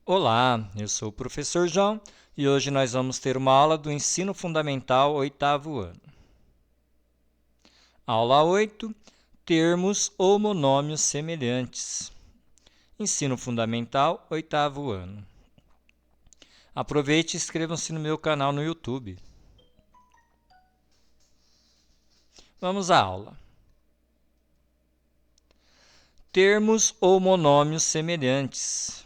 Olá, eu sou o professor João e hoje nós vamos ter uma aula do Ensino Fundamental 8º ano. Aula 8, termos ou monômios semelhantes. Ensino Fundamental 8º ano. Aproveite e inscrevam-se no meu canal no YouTube. Vamos à aula. Termos ou monômios semelhantes.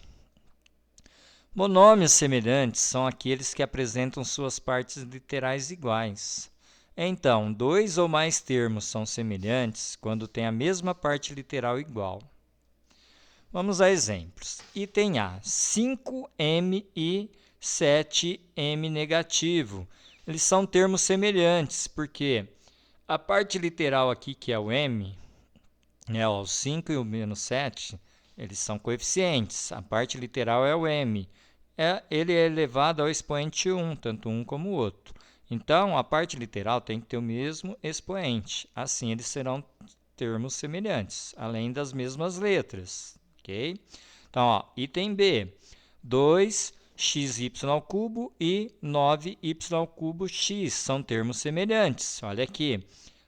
Monômios semelhantes são aqueles que apresentam suas partes literais iguais. Então, dois ou mais termos são semelhantes quando têm a mesma parte literal igual. Vamos a exemplos. Item A, 5m e 7m negativo. Eles são termos semelhantes, porque a parte literal aqui, que é o m, o 5 e o menos 7, eles são coeficientes. A parte literal é o m. Ele é elevado ao expoente 1, tanto um como o outro. Então, a parte literal tem que ter o mesmo expoente. Assim, eles serão termos semelhantes, além das mesmas letras. Ok? Então, item B. 2xy³ e 9y³ são termos semelhantes. Olha aqui,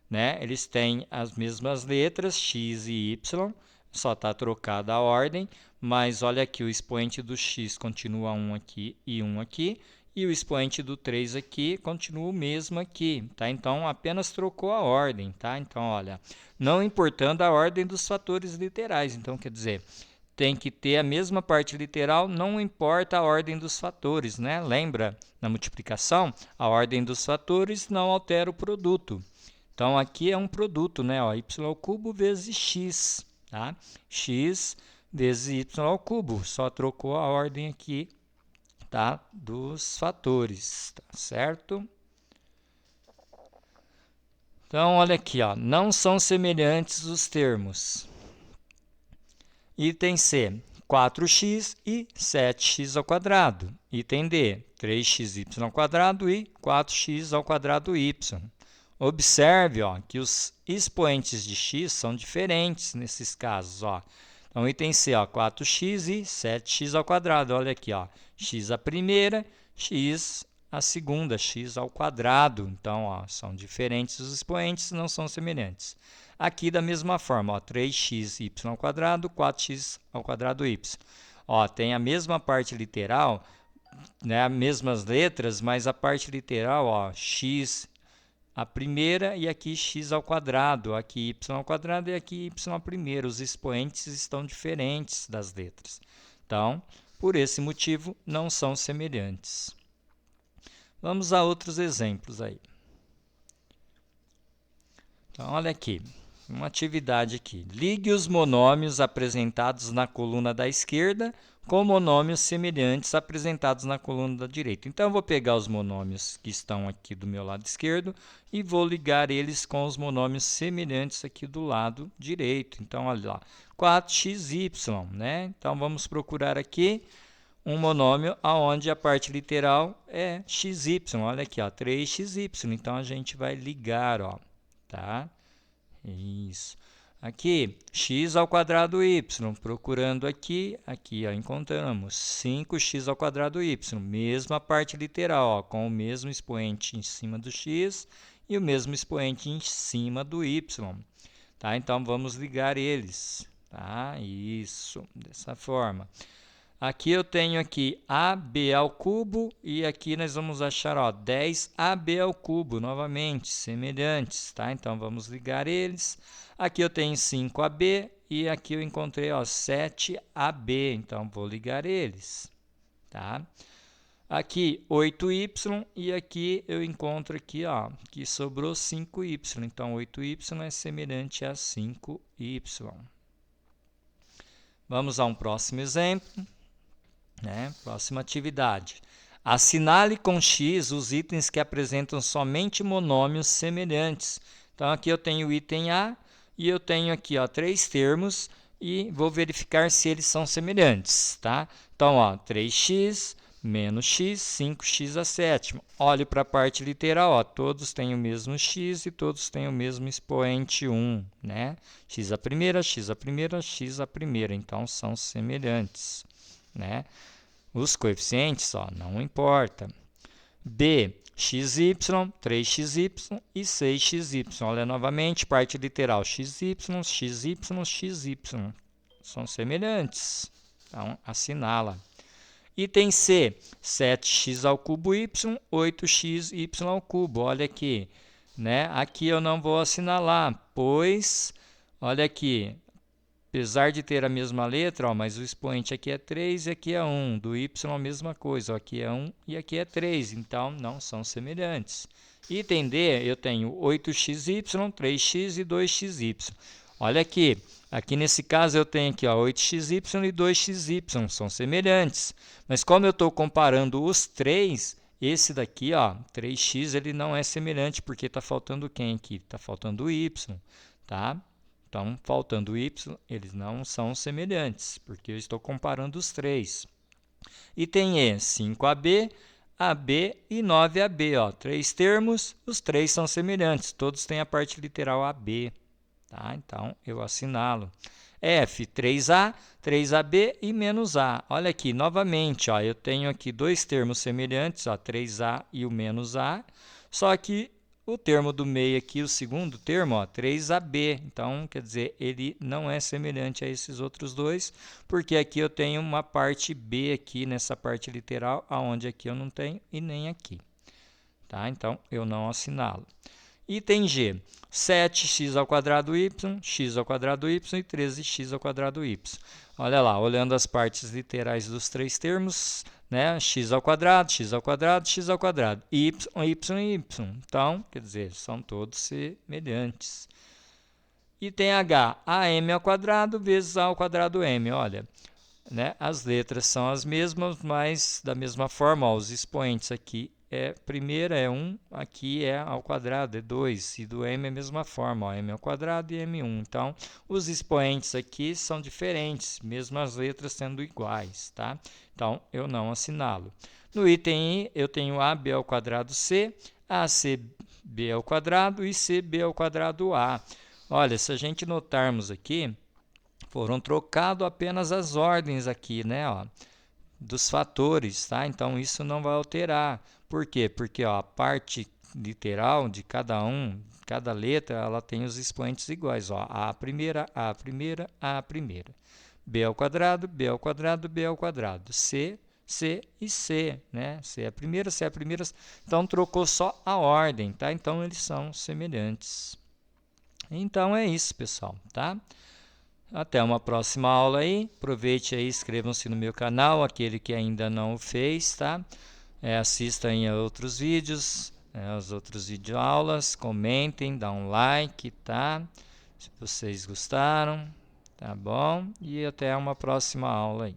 né? Eles têm as mesmas letras, x e y, só está trocada a ordem, mas olha aqui, o expoente do x continua 1 aqui e 1 aqui, e o expoente do 3 aqui continua o mesmo aqui, tá? Então, apenas trocou a ordem, tá? Então, olha, não importando a ordem dos fatores literais. Então, quer dizer, tem que ter a mesma parte literal, não importa a ordem dos fatores, né? Lembra, na multiplicação, a ordem dos fatores não altera o produto. Então, aqui é um produto, né? y³ vezes x, tá? X vezes y³, só trocou a ordem aqui, tá? Dos fatores, tá certo? Então, olha aqui, não são semelhantes os termos. Item C, 4x e 7x². Item D, 3xy² e 4x²y. Observe que os expoentes de x são diferentes nesses casos. Então, item C, 4x e 7x². Olha aqui, x a primeira, x a segunda, x². Então, são diferentes os expoentes, não são semelhantes. Aqui, da mesma forma, 3xy², 4x²y. Tem a mesma parte literal, né, as mesmas letras, mas a parte literal, x a primeira e aqui x², aqui y² e aqui y'. Os expoentes estão diferentes das letras. Então, por esse motivo, não são semelhantes. Vamos a outros exemplos aí. Então, olha aqui, uma atividade aqui. Ligue os monômios apresentados na coluna da esquerda com monômios semelhantes apresentados na coluna da direita. Então, eu vou pegar os monômios que estão aqui do meu lado esquerdo e vou ligar eles com os monômios semelhantes aqui do lado direito. Então, olha lá, 4xy, né? Então, vamos procurar aqui um monômio onde a parte literal é xy. Olha aqui, 3xy. Então, a gente vai ligar, tá? Isso. Aqui, x²y, procurando aqui, encontramos 5x²y, mesma parte literal, com o mesmo expoente em cima do x e o mesmo expoente em cima do y. Tá? Então, vamos ligar eles. Tá? Isso, dessa forma. Aqui eu tenho aqui AB² e aqui nós vamos achar 10AB², novamente, semelhantes. Tá? Então, vamos ligar eles. Aqui eu tenho 5AB e aqui eu encontrei 7AB, então vou ligar eles. Tá? Aqui 8y e aqui eu encontro aqui, que sobrou 5y. Então, 8y é semelhante a 5y. Vamos a um próximo exemplo. Próxima atividade. Assinale com X os itens que apresentam somente monômios semelhantes. Então, aqui eu tenho o item A e eu tenho aqui 3 termos e vou verificar se eles são semelhantes. Tá? Então, 3x menos x, 5x². Olhe para a parte literal, todos têm o mesmo x e todos têm o mesmo expoente 1. Né? X a primeira, x a primeira, x a primeira. Então, são semelhantes. Né? Os coeficientes, ó, não importa. B, xy, 3xy e 6xy. Olha novamente, parte literal, xy, xy, xy. São semelhantes. Então, assinala. Item C, 7x ao cubo y, 8xy ao cubo. Olha aqui, né? Aqui eu não vou assinalar, pois, olha aqui, apesar de ter a mesma letra, ó, mas o expoente aqui é 3 e aqui é 1. Do y a mesma coisa, ó, aqui é 1 e aqui é 3, então não são semelhantes. Item D, eu tenho 8xy, 3x e 2xy. Olha aqui, aqui nesse caso eu tenho aqui, ó, 8xy e 2xy, são semelhantes. Mas como eu estou comparando os três, esse daqui, ó, 3x, ele não é semelhante, porque está faltando quem aqui? Está faltando o y, tá? Então, faltando o y, eles não são semelhantes, porque eu estou comparando os três. Item E, 5AB, AB e 9AB. Ó, três termos, os três são semelhantes, todos têm a parte literal AB. Tá? Então, eu assinalo. F, 3A, 3AB e menos A. Olha aqui, novamente, ó, eu tenho aqui dois termos semelhantes, ó, 3A e o menos A, só que o termo do meio aqui, o segundo termo, ó, 3AB. Então, quer dizer, ele não é semelhante a esses outros dois, porque aqui eu tenho uma parte B aqui nessa parte literal, aonde aqui eu não tenho e nem aqui. Tá? Então, eu não assinalo. Item G, 7x ao quadrado y, x ao quadrado y e 13x ao quadrado y. Olha lá, olhando as partes literais dos três termos, né? X ao quadrado, x ao quadrado, x ao quadrado, y, y e y. Então, quer dizer, são todos semelhantes. Item H, am ao quadrado vezes a ao quadrado m. Olha, né? As letras são as mesmas, mas da mesma forma, ó, os expoentes aqui primeira é 1, aqui é ao quadrado, é 2, e do m é a mesma forma, ó, m ao quadrado e m1. Então, os expoentes aqui são diferentes, mesmo as letras sendo iguais, tá? Então, eu não assinalo. No item I, eu tenho AB ao quadrado C, ACB ao quadrado e CB ao quadrado A. Olha, se a gente notarmos aqui, foram trocadas apenas as ordens aqui, né, ó, dos fatores, tá? Então, isso não vai alterar. Por quê? Porque ó, a parte literal de cada letra, ela tem os expoentes iguais. Ó, A primeira, A primeira, A primeira. B ao quadrado, B ao quadrado, B ao quadrado. C, C e C, né? C é a primeira, C é a primeira. Então, trocou só a ordem, tá? Então, eles são semelhantes. Então, é isso, pessoal, tá? Até uma próxima aula aí. Aproveite aí, inscrevam-se no meu canal, aquele que ainda não o fez, tá? Assistam a outros vídeos, as outras videoaulas, comentem, dá um like, tá? Se vocês gostaram, tá bom? E até uma próxima aula aí.